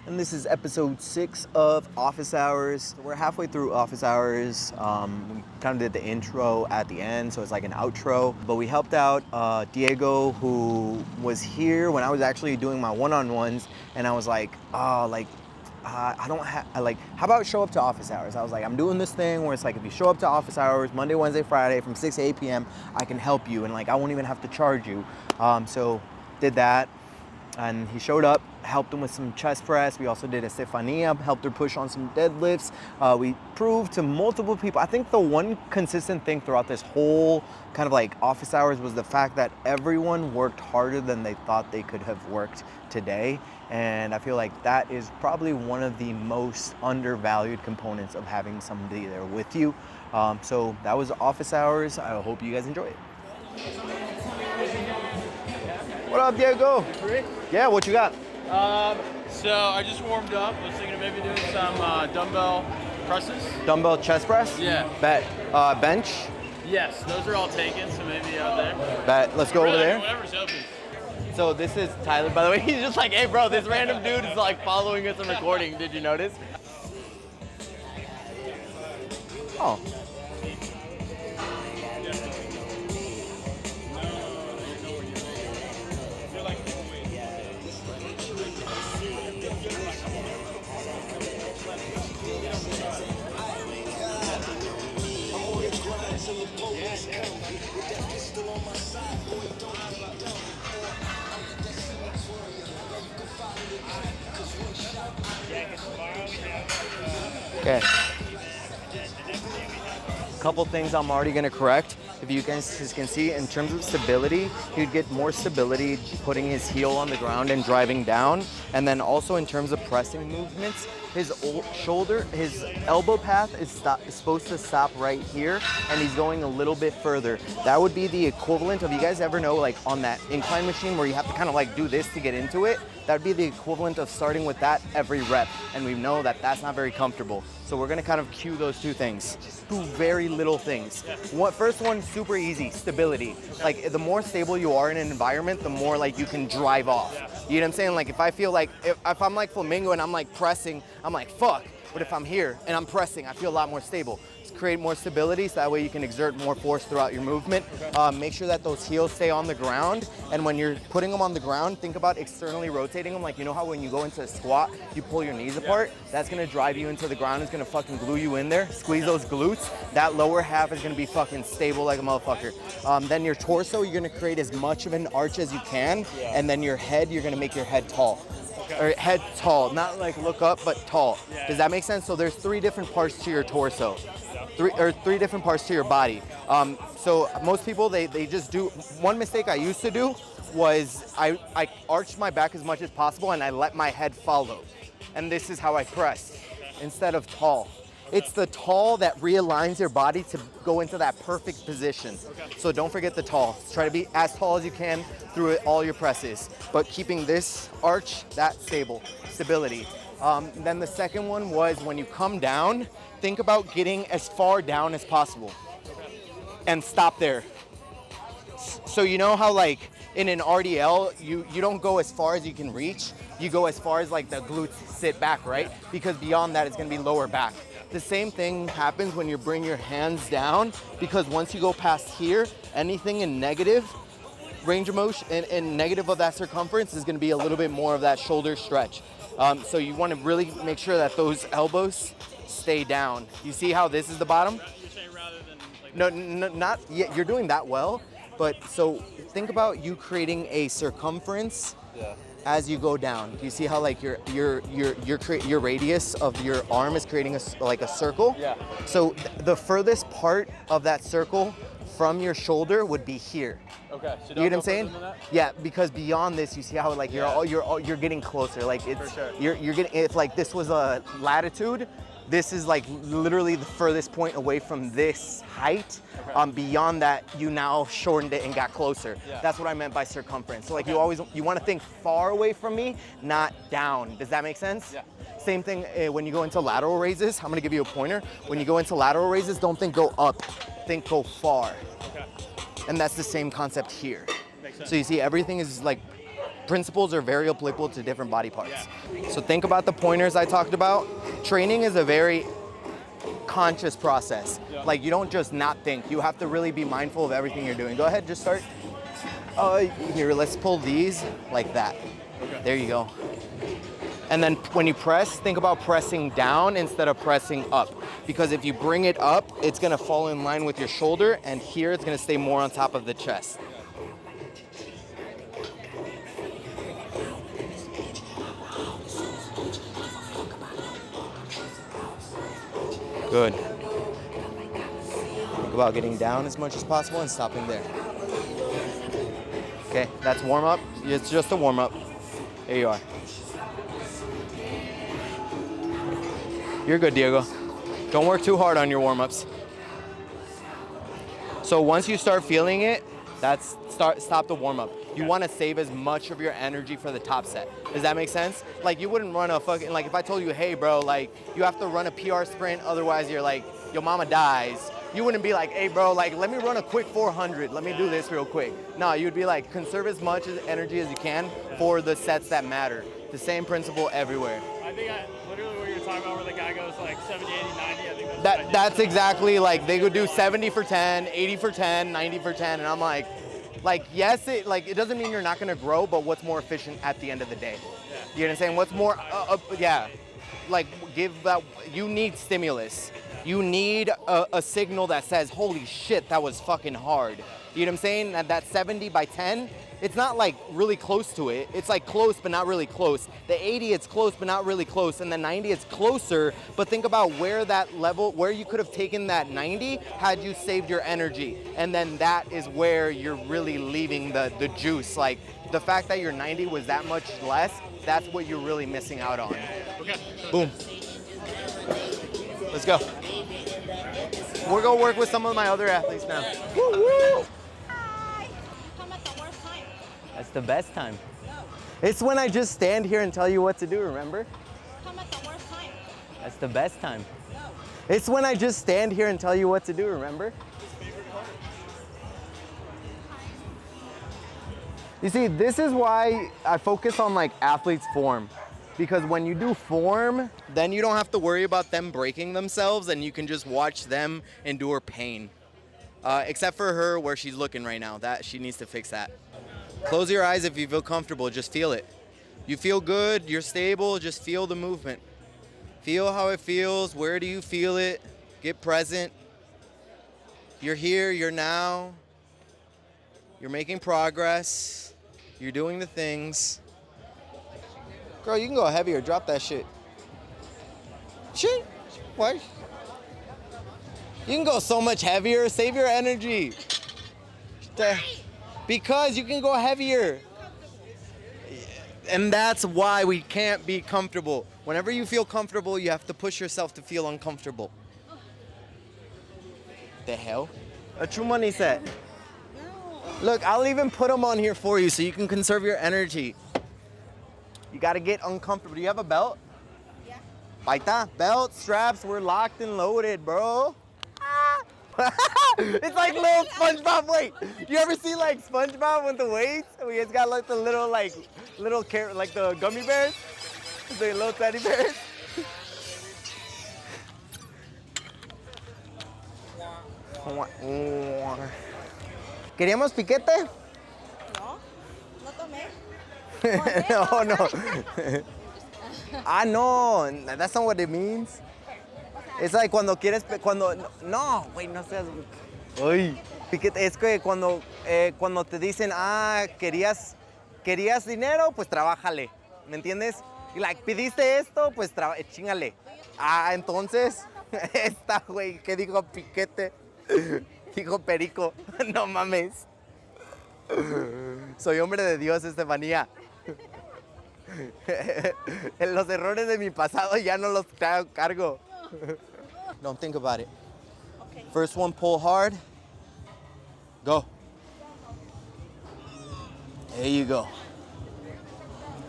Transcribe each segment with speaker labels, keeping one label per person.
Speaker 1: and this is episode 6 of Office Hours. We're halfway through Office Hours. We kind of did the intro at the end, so it's like an outro. But we helped out Diego, who was here when I was actually doing my one-on-ones, and I was like, I don't have, like, how about show up to office hours? I was like, I'm doing this thing where it's like, if you show up to office hours, Monday, Wednesday, Friday, from 6 to 8 p.m., I can help you, and like, I won't even have to charge you. So did that, and he showed up, helped him with some chest press. We also did Estefania, helped her push on some deadlifts. We proved to multiple people. I think the one consistent thing throughout this whole kind of like office hours was the fact that everyone worked harder than they thought they could have worked today. And I feel like that is probably one of the most undervalued components of having somebody there with you. So that was office hours. I hope you guys enjoy it. What up, Diego? Yeah, what you got?
Speaker 2: So I just warmed up. I was thinking of maybe doing some dumbbell presses.
Speaker 1: Dumbbell chest press?
Speaker 2: Yeah.
Speaker 1: Bench?
Speaker 2: Yes, those are all taken, so maybe out there.
Speaker 1: Let's go over there.
Speaker 2: Whatever's open.
Speaker 1: So this is Tyler, by the way. He's just like, hey bro, this random dude is like following us and recording. Did you notice? Oh. Okay. Couple things I'm already gonna correct. If you guys can see, in terms of stability, he'd get more stability putting his heel on the ground and driving down. And then also in terms of pressing movements, his elbow path is supposed to stop right here, and he's going a little bit further. That would be the equivalent of, you guys ever know, like on that incline machine where you have to kind of like do this to get into it? That would be the equivalent of starting with that every rep. And we know that that's not very comfortable. So we're gonna kind of cue those two things. Two very little things. First one, super easy, stability. Like the more stable you are in an environment, the more like you can drive off. You know what I'm saying? Like if I feel like, if I'm like Flamingo and I'm like pressing, I'm like, fuck. But if I'm here and I'm pressing, I feel a lot more stable. Just create more stability so that way you can exert more force throughout your movement. Make sure that those heels stay on the ground. And when you're putting them on the ground, think about externally rotating them. Like, you know how when you go into a squat, you pull your knees apart? That's gonna drive you into the ground. It's gonna fucking glue you in there. Squeeze those glutes. That lower half is gonna be fucking stable like a motherfucker. Then your torso, you're gonna create as much of an arch as you can. And then your head, you're gonna make your head tall. Or head tall, not like look up, but tall. Does that make sense? So there's 3 different parts to your torso. Three different parts to your body. So most people, they just do, one mistake I used to do was I arched my back as much as possible and I let my head follow. And this is how I pressed instead of tall. It's the tall that realigns your body to go into that perfect position. So don't forget the tall. Try to be as tall as you can through all your presses, but keeping this arch, that stability. Then the second one was when you come down, think about getting as far down as possible and stop there. So you know how like in an RDL, you don't go as far as you can reach, you go as far as like the glutes sit back, right? Because beyond that, it's gonna be lower back. The same thing happens when you bring your hands down, because once you go past here, anything in negative range of motion and negative of that circumference is gonna be a little bit more of that shoulder stretch. So you wanna really make sure that those elbows stay down. You see how this is the bottom?
Speaker 2: You're saying rather than like
Speaker 1: No, not yet. You're doing that well, but so think about you creating a circumference as you go down. Do you see how like your radius of your arm is creating like a circle? Yeah. So the furthest part of that circle from your shoulder would be here.
Speaker 2: Okay. So
Speaker 1: You know what I'm saying? Yeah, because beyond this, you see how like you're getting closer. Like it's
Speaker 2: For sure.
Speaker 1: you're getting, if like this was a latitude, this is like literally the furthest point away from this height. Okay. Beyond that, you now shortened it and got closer. Yeah. That's what I meant by circumference. So like you want to think far away from me, not down. Does that make sense? Yeah. Same thing when you go into lateral raises. I'm gonna give you a pointer. When you go into lateral raises, don't think go up, think go far. Okay. And that's the same concept here. Makes sense. So you see everything is like principles are very applicable to different body parts. So think about the pointers I talked about. Training is a very conscious process. Like you don't just not think. You have to really be mindful of everything you're doing. Go ahead, just start. Here, let's pull these like that.
Speaker 2: Okay.
Speaker 1: There you go. And then when you press, think about pressing down instead of pressing up. Because if you bring it up, it's gonna fall in line with your shoulder, and here it's gonna stay more on top of the chest. Good. Think about getting down as much as possible and stopping there. Okay, that's warm up. It's just a warm up. There you are. You're good, Diego. Don't work too hard on your warm-ups. So once you start feeling it, stop the warm-up. You want to save as much of your energy for the top set. Does that make sense? Like you wouldn't run a fucking, like if I told you, hey bro, like you have to run a PR sprint, otherwise you're like, your mama dies. You wouldn't be like, hey bro, like let me run a quick 400. Let me do this real quick. No, you'd be like, conserve as much energy as you can for the sets that matter. The same principle everywhere.
Speaker 2: I think literally what you're talking about where the guy goes like 70, 80, 90, I think
Speaker 1: that's exactly like they would do 70 for 10, 80 for 10, 90 for 10, and I'm like yes, it doesn't mean you're not gonna grow, but what's more efficient at the end of the day? You know what I'm saying? What's more, like give that, you need stimulus. You need a signal that says, holy shit, that was fucking hard. You know what I'm saying? That 70 by 10, it's not like really close to it. It's like close, but not really close. The 80, it's close, but not really close. And the 90, it's closer. But think about where that level, where you could have taken that 90 had you saved your energy. And then that is where you're really leaving the juice. Like the fact that your 90 was that much less, that's what you're really missing out on.
Speaker 2: Okay.
Speaker 1: Boom. Let's go. We're gonna work with some of my other athletes now. Woo woo!
Speaker 3: Hi. Come at the worst time.
Speaker 1: That's the best time.
Speaker 3: No.
Speaker 1: It's when I just stand here and tell you what to do, remember?
Speaker 3: Come at the worst time.
Speaker 1: That's the best time.
Speaker 3: No.
Speaker 1: It's when I just stand here and tell you what to do, remember? You see, this is why I focus on like athletes' form. Because when you do form, then you don't have to worry about them breaking themselves and you can just watch them endure pain. Except for her where she's looking right now. That she needs to fix that. Close your eyes if you feel comfortable, just feel it. You feel good, you're stable, just feel the movement. Feel how it feels, where do you feel it? Get present. You're here, you're now. You're making progress. You're doing the things. Girl, you can go heavier. Drop that shit. Shit. What? You can go so much heavier. Save your energy. Because you can go heavier. And that's why we can't be comfortable. Whenever you feel comfortable, you have to push yourself to feel uncomfortable. The hell? A true money set. Look, I'll even put them on here for you so you can conserve your energy. You gotta get uncomfortable. Do you have a belt?
Speaker 3: Yeah.
Speaker 1: Baita, belt, straps, we're locked and loaded, bro. It's like little SpongeBob. Wait, you ever see like SpongeBob with the weights? He's got like the little carrot, like the gummy bears, the little teddy bears. ¿Queríamos piquete?
Speaker 3: No. No tomé.
Speaker 1: No, no. No, that's not what it means. Es like cuando quieres, no, güey, no seas, uy, piquete, es que cuando te dicen, querías dinero, pues trabájale, ¿me entiendes? Y like, pidiste esto, pues chingale. Entonces, esta, güey, ¿qué dijo piquete? Dijo perico, no mames. Soy hombre de Dios, Estefanía. Los errores de mi pasado ya no los cargo. Don't think about it.
Speaker 3: Okay.
Speaker 1: First one, pull hard. Go. There you go.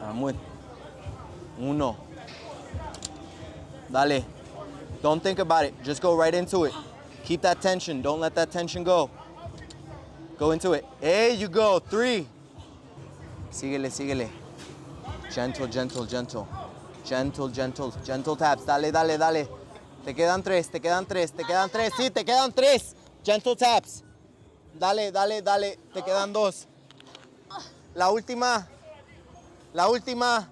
Speaker 1: I'm with. Uno. Dale. Don't think about it. Just go right into it. Keep that tension. Don't let that tension go. Go into it. There you go. 3. Síguele, síguele. Gentle, gentle, gentle. Gentle, gentle, gentle taps. Dale, dale, dale. Te quedan tres, te quedan tres, te quedan tres. Sí, te quedan tres. Gentle taps. Dale, dale, dale. Te quedan dos. La última. La última.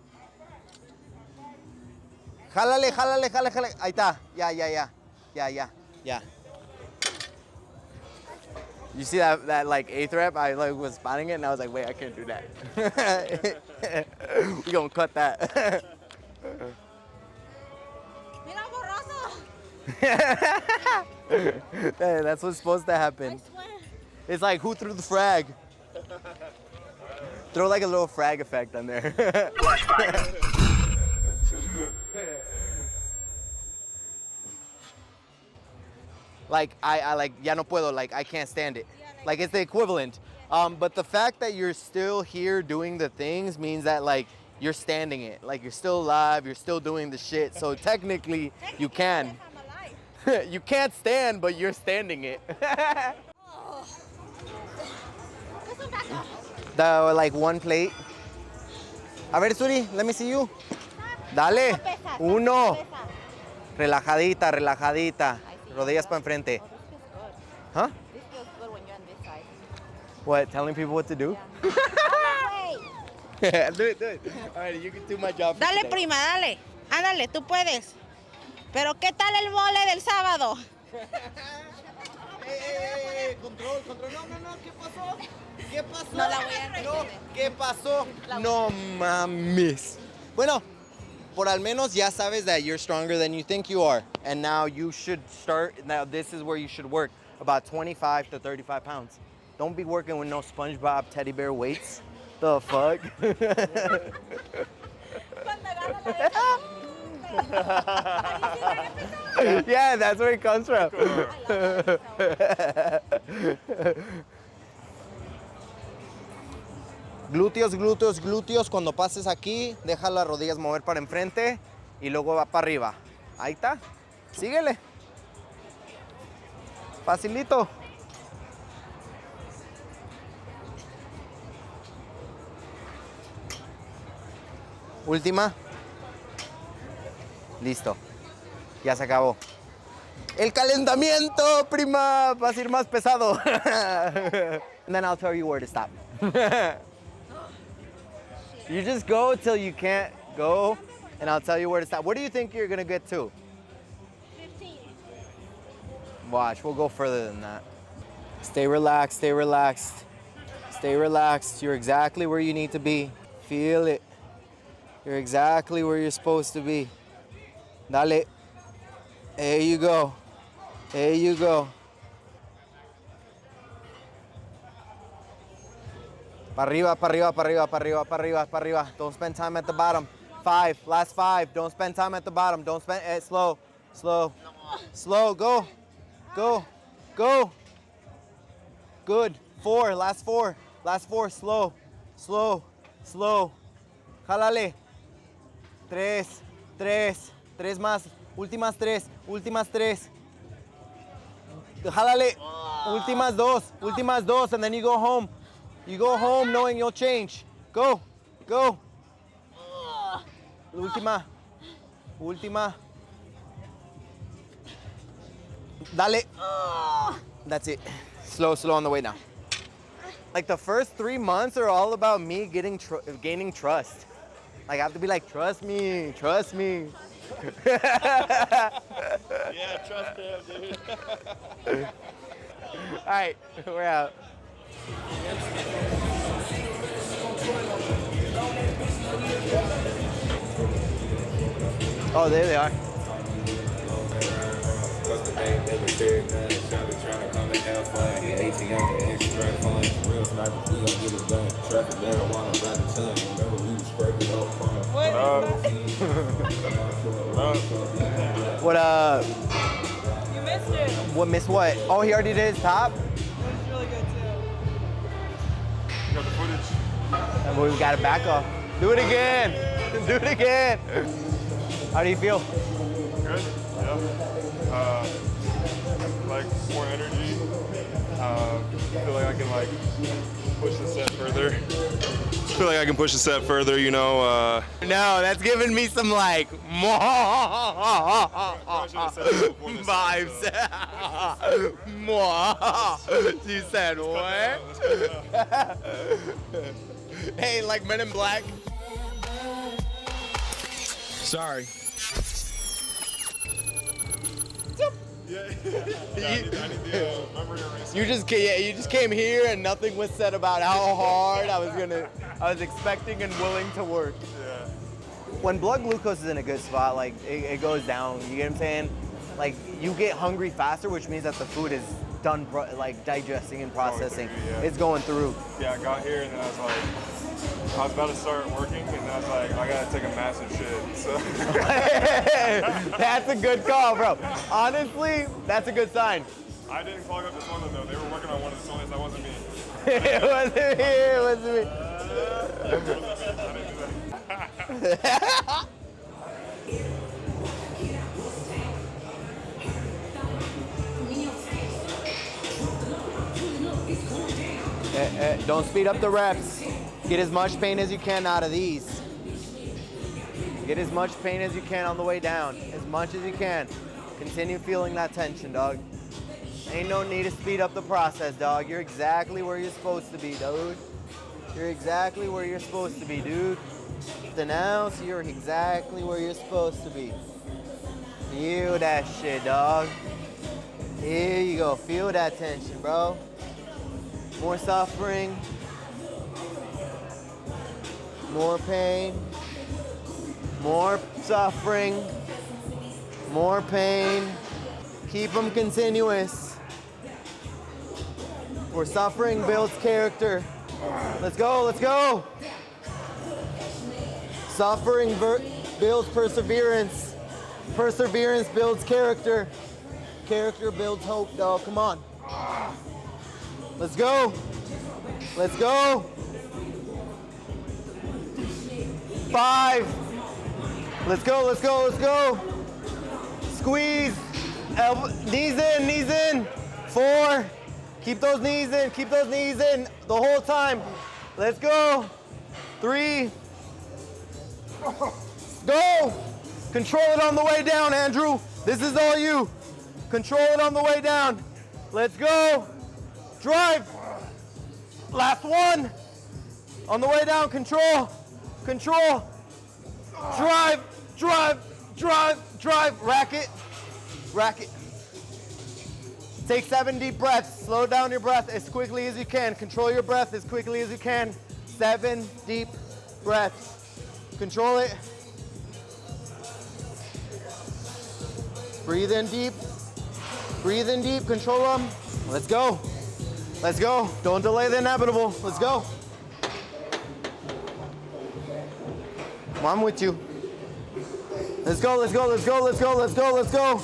Speaker 1: Jálale, jálale, jálale, jálale. Ahí está. Ya, ya, ya. Ya, ya, ya. You see that like eighth rep? I like was spotting it and I was like, wait, I can't do that. We gonna cut that.
Speaker 3: Mira, borroso.
Speaker 1: Hey, that's what's supposed to
Speaker 3: I
Speaker 1: happen.
Speaker 3: swear.
Speaker 1: It's like who threw the frag? Throw like a little frag effect on there. Like I like ya no puedo, like I can't stand it.
Speaker 3: Yeah,
Speaker 1: Like it's the equivalent. But the fact that you're still here doing the things means that like you're standing it. Like you're still alive, you're still doing the shit. So technically you can.
Speaker 3: Yes, I'm alive.
Speaker 1: You can't stand, but you're standing it.
Speaker 3: Oh. ¿Qué son tacos?
Speaker 1: The like one plate. A ver, Suri, let me see you. Dale.
Speaker 3: ¿Cuánto pesa?
Speaker 1: Uno.
Speaker 3: ¿Cuánto pesa?
Speaker 1: Relajadita, relajadita.
Speaker 3: I see.
Speaker 1: Rodillas para enfrente.
Speaker 3: Oh, this feels good.
Speaker 1: Huh?
Speaker 3: This feels good when you're on this side.
Speaker 1: What? Telling people what to do?
Speaker 3: Yeah. Oh, wait.
Speaker 1: Do it, do it. All right, you can do my job. for
Speaker 3: Dale,
Speaker 1: today.
Speaker 3: prima, dale. Ándale, tú puedes. Pero ¿qué tal el mole del sábado?
Speaker 1: Control, control. No, no, no. ¿Qué pasó? ¿Qué pasó?
Speaker 3: No la voy a
Speaker 1: No,
Speaker 3: retener.
Speaker 1: ¿qué pasó? No mames. Bueno, por al menos ya sabes that you're stronger than you think you are. And now you should start, now this is where you should work, about 25 to 35 pounds. Don't be working with no SpongeBob teddy bear weights. The fuck? Yeah, that's where it comes from. Glúteos, glúteos, glúteos. Cuando pases aquí, deja las rodillas mover para enfrente y luego va para arriba. Ahí está. Síguele. Facilito. Última. Listo. Ya se acabó. El calentamiento, prima. Vas a ir más pesado. And then I'll tell you where to stop. You just go till you can't go, and I'll tell you where to stop. What do you think you're gonna get to?
Speaker 3: 15.
Speaker 1: Watch, we'll go further than that. Stay relaxed, stay relaxed. Stay relaxed. You're exactly where you need to be. Feel it. You're exactly where you're supposed to be. Dale. There you go. There you go. Pa' arriba, pa' arriba, pa' arriba, pa' arriba, pa' arriba, pa' arriba. Don't spend time at the bottom. 5, last 5. Don't spend time at the bottom. Don't spend, slow, slow, slow. Go, go, go. Good. 4, last 4, last 4. Slow, slow, slow. Jálale. 3, 3 más. Últimas 3, últimas 3. Jálale. Últimas 2, and then you go home. You go home knowing you'll change. Go, go. Última, última. Dale. That's it. Slow, slow on the way now. Like the first 3 months are all about me gaining trust. Like I have to be like, trust me, trust me.
Speaker 2: Yeah, trust him, dude.
Speaker 1: All right, we're out. Oh, there they are. What
Speaker 4: You missed it.
Speaker 1: What missed what? Oh, he already did his top?
Speaker 4: It was really good too.
Speaker 2: You got the footage?
Speaker 1: And we got it back off. Do it again. Do it again. How do you feel?
Speaker 2: Good? Yeah.
Speaker 5: like more energy. I feel like I can like push the set further. I feel like I can push the set further, you know.
Speaker 1: No, that's giving me some like vibes. You said what? Hey, like Men in Black.
Speaker 2: Sorry.
Speaker 1: You just came here and nothing was said about how hard I was expecting and willing to work.
Speaker 5: Yeah.
Speaker 1: When blood glucose is in a good spot, like it goes down. You get what I'm saying? Like you get hungry faster, which means that the food is done, like digesting and processing.
Speaker 5: Yeah.
Speaker 1: It's going through.
Speaker 5: Yeah, I got here and then I was about to start working and I was like, I gotta take a massive shit. So.
Speaker 1: That's a good call, bro. Honestly, that's a good sign.
Speaker 5: I didn't clog up the toilet though. They were working on one of the toilets. That wasn't me.
Speaker 1: It wasn't me. It wasn't me.
Speaker 5: I didn't do that.
Speaker 1: Don't speed up the reps. Get as much pain as you can out of these. Get as much pain as you can on the way down. As much as you can. Continue feeling that tension, dog. Ain't no need to speed up the process, dog. You're exactly where you're supposed to be, dude. You're exactly where you're supposed to be, dude. Now, so you're exactly where you're supposed to be. Feel that shit, dog. Here you go. Feel that tension, bro. More suffering. More pain. More suffering. More pain. Keep them continuous. Where suffering builds character. Let's go, let's go. Suffering builds perseverance. Perseverance builds character. Character builds hope, dog. Come on. Let's go. Let's go. 5. Let's go, let's go, let's go. Squeeze. Knees in, knees in. 4. Keep those knees in, keep those knees in the whole time. Let's go. 3. Go. Control it on the way down, Andrew. This is all you. Control it on the way down. Let's go. Drive. Last one. On the way down, control. Control. Drive, drive, drive, drive. Rack it. Rack it. Take 7 deep breaths. Slow down your breath as quickly as you can. Control your breath as quickly as you can. 7 deep breaths. Control it. Breathe in deep. Breathe in deep. Control them. Let's go. Let's go. Don't delay the inevitable. Let's go. I'm with you. Let's go, let's go, let's go, let's go, let's go, let's go.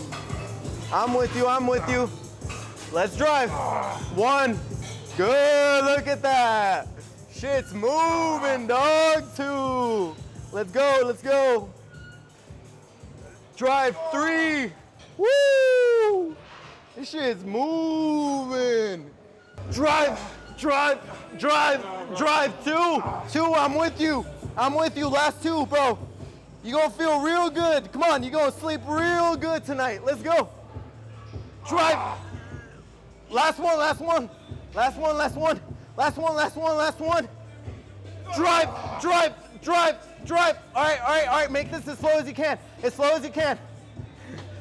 Speaker 1: I'm with you, I'm with you. Let's drive. 1. Good, look at that. Shit's moving, dog. 2. Let's go, let's go. Drive. 3. Woo! This shit's moving. Drive, drive, drive, drive. 2. I'm with you. I'm with you. Last 2, bro. You're gonna feel real good. Come on, you're gonna sleep real good tonight. Let's go. Drive. Last one, last one. Last one, last one. Last one, last one, last one. Drive, drive, drive, drive. All right, all right, all right. Make this as slow as you can. As slow as you can.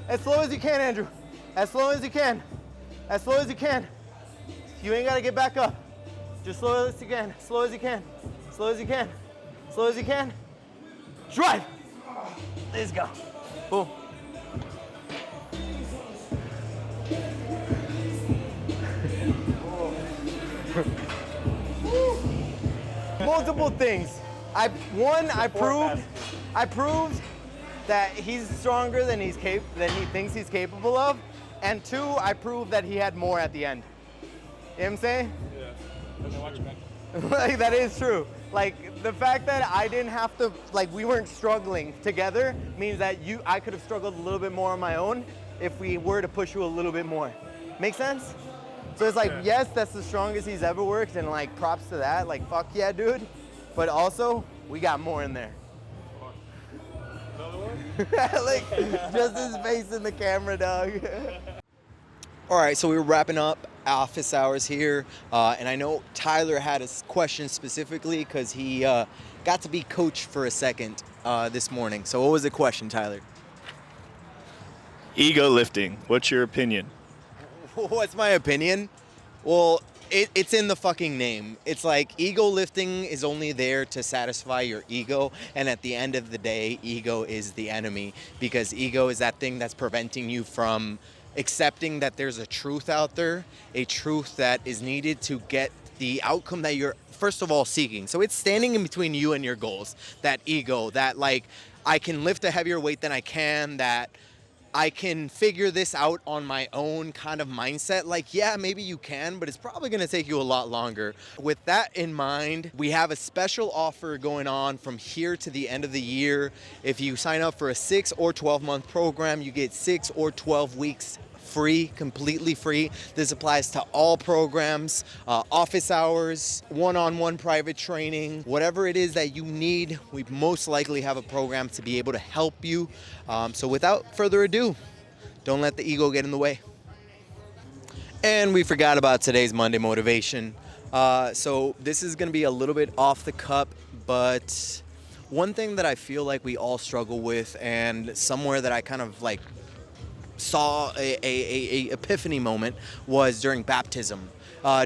Speaker 1: As slow as you can, Andrew. As slow as you can. As slow as you can. You ain't gotta get back up. Just slow as you can. Slow as you can. Slow as you can. Slow as you can. Drive. Let's go. Boom. Multiple things. I proved that he's stronger than he thinks he's capable of, and 2, I proved that he had more at the end. You know what I'm saying? Yeah. Like, that is true. Like, the fact that I didn't have to, like, we weren't struggling together means that I could have struggled a little bit more on my own if we were to push you a little bit more. Make sense? So it's like, yes, that's the strongest he's ever worked, and like props to that. Like, fuck yeah, dude. But also, we got more in there.
Speaker 5: Another one?
Speaker 1: Like, just his face in the camera, dog. All right, so we're wrapping up office hours here, and I know Tyler had a question specifically because he got to be coach for a second this morning. So what was the question, Tyler?
Speaker 6: Ego lifting. What's your opinion?
Speaker 1: What's my opinion? Well, it's in the fucking name. It's like ego lifting is only there to satisfy your ego, and at the end of the day, ego is the enemy, because ego is that thing that's preventing you from accepting that there's a truth out there, a truth that is needed to get the outcome that you're first of all seeking. So it's standing in between you and your goals. That ego, that like, I can lift a heavier weight than I can, that I can figure this out on my own kind of mindset. Like, yeah, maybe you can, but it's probably going to take you a lot longer. With that in mind, we have a special offer going on from here to the end of the year. If you sign up for a 6 or 12 month program, you get 6 or 12 weeks free, completely free. This applies to all programs, office hours, one-on-one private training, whatever it is that you need. We most likely have a program to be able to help you. So without further ado, don't let the ego get in the way. And we forgot about today's Monday motivation. So this is gonna be a little bit off the cup, but one thing that I feel like we all struggle with, and somewhere that I kind of like saw a epiphany moment, was during baptism.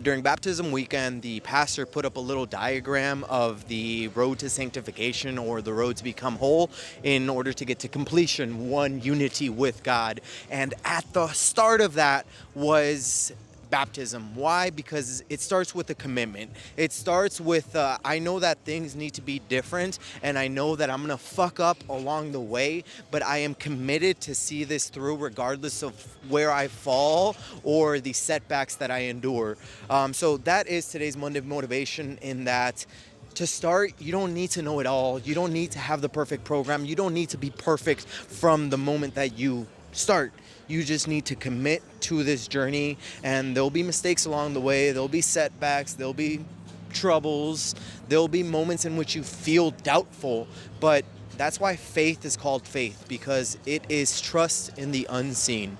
Speaker 1: During baptism weekend, the pastor put up a little diagram of the road to sanctification, or the road to become whole, in order to get to completion, one, unity with God. And at the start of that was baptism. Why? Because it starts with a commitment. It starts with, I know that things need to be different, and I know that I'm gonna fuck up along the way, but I am committed to see this through regardless of where I fall or the setbacks that I endure. So that is today's Monday motivation, in that to start, you don't need to know it all. You don't need to have the perfect program. You don't need to be perfect from the moment that you start. You just need to commit to this journey, and there'll be mistakes along the way. There'll be setbacks. There'll be troubles. There'll be moments in which you feel doubtful, but that's why faith is called faith, because it is trust in the unseen.